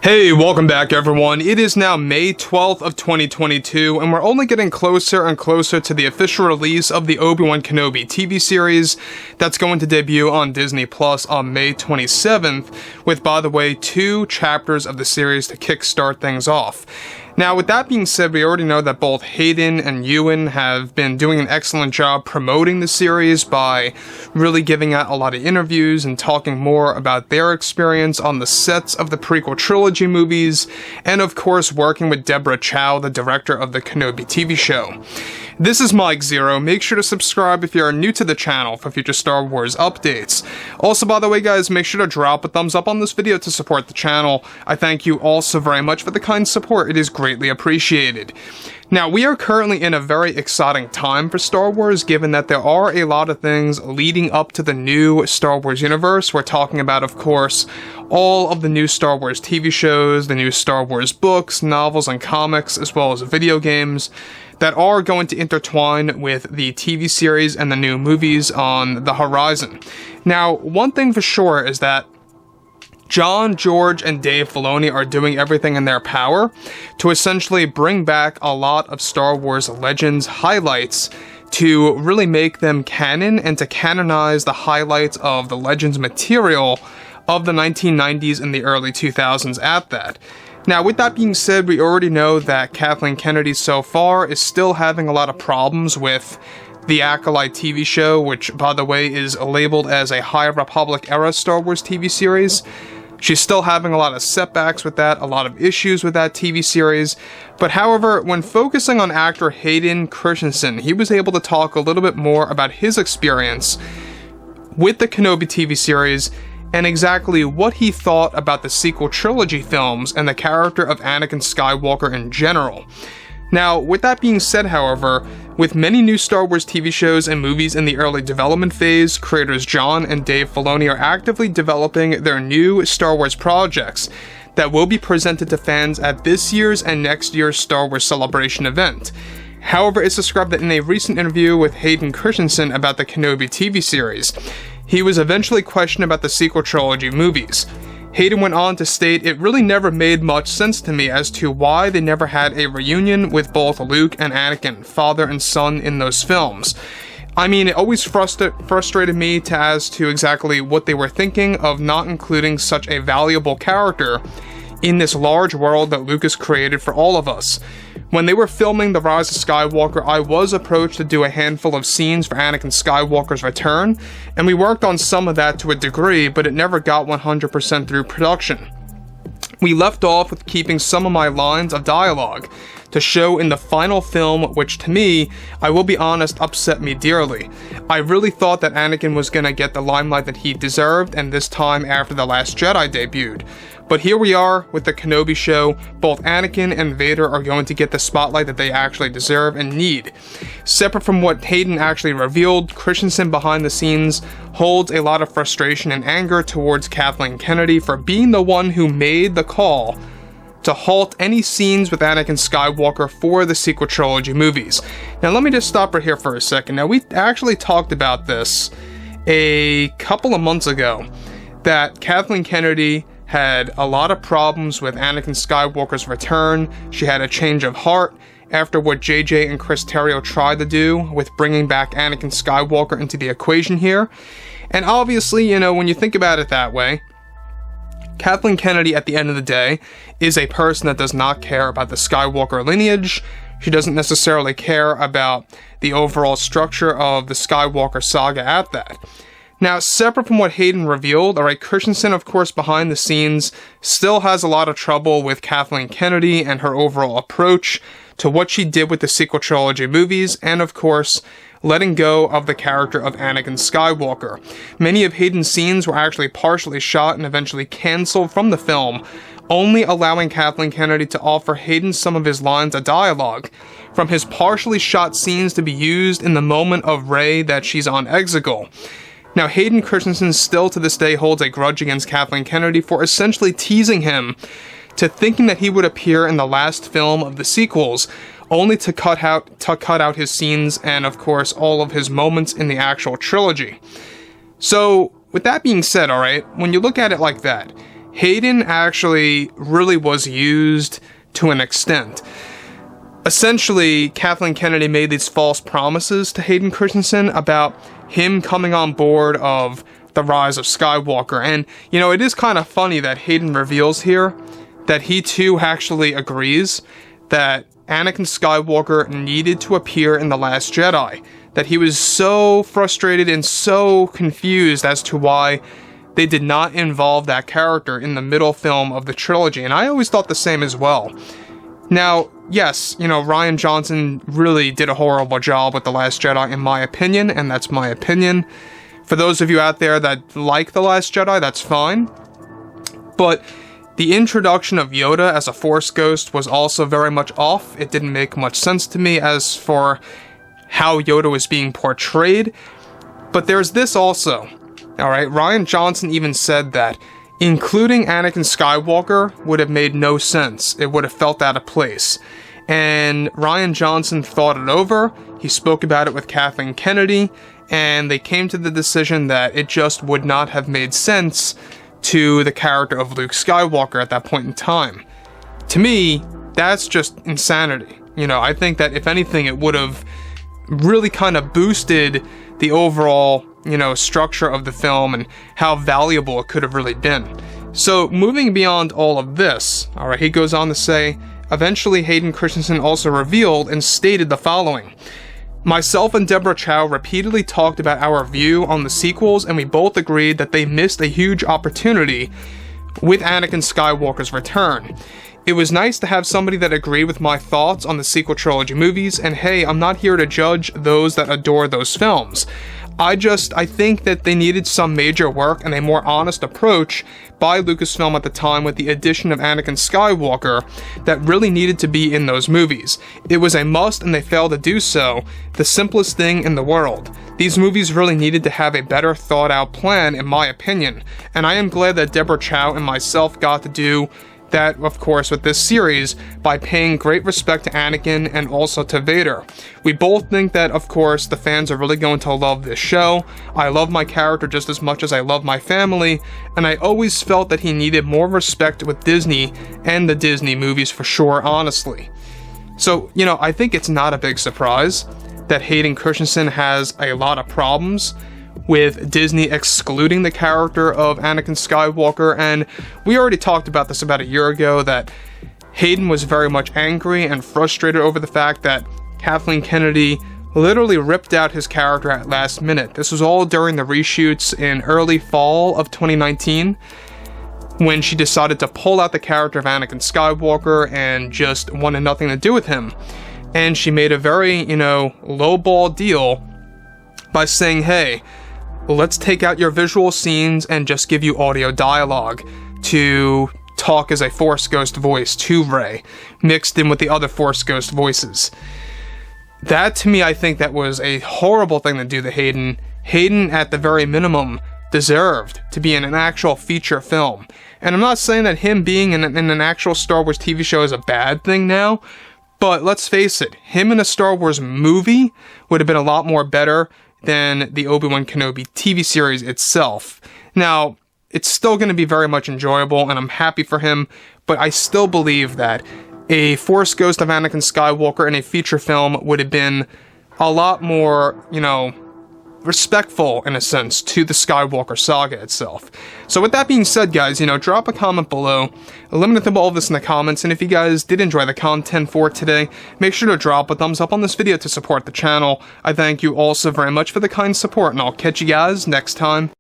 Hey, welcome back everyone. It is now May 12th of 2022, and we're only getting closer and closer to the official release of the Obi-Wan Kenobi TV series that's going to debut on Disney Plus on May 27th, with, by the way, 2 chapters of the series to kickstart things off. Now, with that being said, we already know that both Hayden and Ewan have been doing an excellent job promoting the series by really giving out a lot of interviews and talking more about their experience on the sets of the prequel trilogy movies, and of course working with Deborah Chow, the director of the Kenobi TV show. This is Mike Zero. Make sure to subscribe if you are new to the channel for future Star Wars updates. Also, by the way guys, make sure to drop a thumbs up on this video to support the channel. I thank you all so very much for the kind support. It is greatly appreciated. Now, we are currently in a very exciting time for Star Wars, given that there are a lot of things leading up to the new Star Wars universe. We're talking about, of course, all of the new Star Wars TV shows, the new Star Wars books, novels, and comics, as well as video games that are going to intertwine with the TV series and the new movies on the horizon. Now, one thing for sure is that John, George, and Dave Filoni are doing everything in their power to essentially bring back a lot of Star Wars Legends highlights to really make them canon and to canonize the highlights of the Legends material of the 1990s and the early 2000s at that. Now, with that being said, we already know that Kathleen Kennedy so far is still having a lot of problems with the Acolyte TV show, which, by the way, is labeled as a High Republic era Star Wars TV series. She's still having a lot of setbacks with that, a lot of issues with that TV series. But however, when focusing on actor Hayden Christensen, he was able to talk a little bit more about his experience with the Kenobi TV series and exactly what he thought about the sequel trilogy films and the character of Anakin Skywalker in general. Now, with that being said, however, with many new Star Wars TV shows and movies in the early development phase, creators John and Dave Filoni are actively developing their new Star Wars projects that will be presented to fans at this year's and next year's Star Wars Celebration event. However, it's described that in a recent interview with Hayden Christensen about the Kenobi TV series, he was eventually questioned about the sequel trilogy movies. Hayden went on to state, "It really never made much sense to me as to why they never had a reunion with both Luke and Anakin, father and son, in those films. I mean, it always frustrated me as to exactly what they were thinking of not including such a valuable character in this large world that Lucas created for all of us. When they were filming The Rise of Skywalker, I was approached to do a handful of scenes for Anakin Skywalker's return, and we worked on some of that to a degree, but it never got 100% through production. We left off with keeping some of my lines of dialogue to show in the final film, which to me, I will be honest, upset me dearly. I really thought that Anakin was gonna get the limelight that he deserved, and this time after The Last Jedi debuted. But here we are with the Kenobi show. Both Anakin and Vader are going to get the spotlight that they actually deserve and need. Separate from what Hayden actually revealed, Christensen behind the scenes holds a lot of frustration and anger towards Kathleen Kennedy for being the one who made the call to halt any scenes with Anakin Skywalker for the sequel trilogy movies. Now let me just stop right here for a second. Now we actually talked about this a couple of months ago, that Kathleen Kennedy had a lot of problems with Anakin Skywalker's return. She had a change of heart after what JJ and Chris Terrio tried to do with bringing back Anakin Skywalker into the equation here. And obviously, you know, when you think about it that way, Kathleen Kennedy, at the end of the day, is a person that does not care about the Skywalker lineage. She doesn't necessarily care about the overall structure of the Skywalker saga at that. Now, separate from what Hayden revealed, alright, Christensen, of course, behind the scenes, still has a lot of trouble with Kathleen Kennedy and her overall approach to what she did with the sequel trilogy movies, and of course, letting go of the character of Anakin Skywalker. Many of Hayden's scenes were actually partially shot and eventually cancelled from the film, only allowing Kathleen Kennedy to offer Hayden some of his lines of dialogue from his partially shot scenes to be used in the moment of Rey that she's on Exegol. Now, Hayden Christensen still to this day holds a grudge against Kathleen Kennedy for essentially teasing him to thinking that he would appear in the last film of the sequels, only to cut out his scenes and, of course, all of his moments in the actual trilogy. So, with that being said, alright, when you look at it like that, Hayden actually really was used to an extent. Essentially, Kathleen Kennedy made these false promises to Hayden Christensen about him coming on board of the rise of Skywalker. And, you know, it is kind of funny that Hayden reveals here that he too actually agrees that Anakin Skywalker needed to appear in The Last Jedi. That he was so frustrated and so confused as to why they did not involve that character in the middle film of the trilogy. And I always thought the same as well. Now, yes, you know, Rian Johnson really did a horrible job with The Last Jedi, in my opinion, and that's my opinion. For those of you out there that like The Last Jedi, that's fine. But the introduction of Yoda as a Force ghost was also very much off. It didn't make much sense to me as for how Yoda was being portrayed. But there's this also. Alright, Rian Johnson even said that including Anakin Skywalker would have made no sense. It would have felt out of place. And Rian Johnson thought it over. He spoke about it with Kathleen Kennedy, and they came to the decision that it just would not have made sense to the character of Luke Skywalker at that point in time. To me, that's just insanity. You know, I think that if anything, it would have really kind of boosted the overall, you know, structure of the film and how valuable it could have really been. So, moving beyond all of this, alright, he goes on to say, eventually Hayden Christensen also revealed and stated the following. Myself and Deborah Chow repeatedly talked about our view on the sequels, and we both agreed that they missed a huge opportunity with Anakin Skywalker's return. It was nice to have somebody that agreed with my thoughts on the sequel trilogy movies, and hey, I'm not here to judge those that adore those films. I think that they needed some major work and a more honest approach by Lucasfilm at the time with the addition of Anakin Skywalker that really needed to be in those movies. It was a must and they failed to do so, the simplest thing in the world. These movies really needed to have a better thought out plan in my opinion, and I am glad that Deborah Chow and myself got to do that, of course, with this series by paying great respect to Anakin and also to Vader. We both think that, of course, the fans are really going to love this show. I love my character just as much as I love my family, and I always felt that he needed more respect with Disney and the Disney movies for sure, honestly. So, you know, I think it's not a big surprise that Hayden Christensen has a lot of problems with Disney excluding the character of Anakin Skywalker, and we already talked about this about a year ago, that Hayden was very much angry and frustrated over the fact that Kathleen Kennedy literally ripped out his character at last minute. This was all during the reshoots in early fall of 2019, when she decided to pull out the character of Anakin Skywalker and just wanted nothing to do with him. And she made a very, you know, lowball deal by saying, hey, let's take out your visual scenes and just give you audio dialogue to talk as a Force Ghost voice to Rey, mixed in with the other Force Ghost voices. That, to me, I think that was a horrible thing to do to Hayden. Hayden, at the very minimum, deserved to be in an actual feature film. And I'm not saying that him being in an actual Star Wars TV show is a bad thing now, but let's face it, him in a Star Wars movie would have been a lot more better than the Obi-Wan Kenobi TV series itself. Now, it's still going to be very much enjoyable, and I'm happy for him, but I still believe that a Force Ghost of Anakin Skywalker in a feature film would have been a lot more, you know, respectful, in a sense, to the Skywalker saga itself. So with that being said, guys, you know, drop a comment below. Let me know all of this in the comments, and if you guys did enjoy the content for today, make sure to drop a thumbs up on this video to support the channel. I thank you all so very much for the kind support, and I'll catch you guys next time.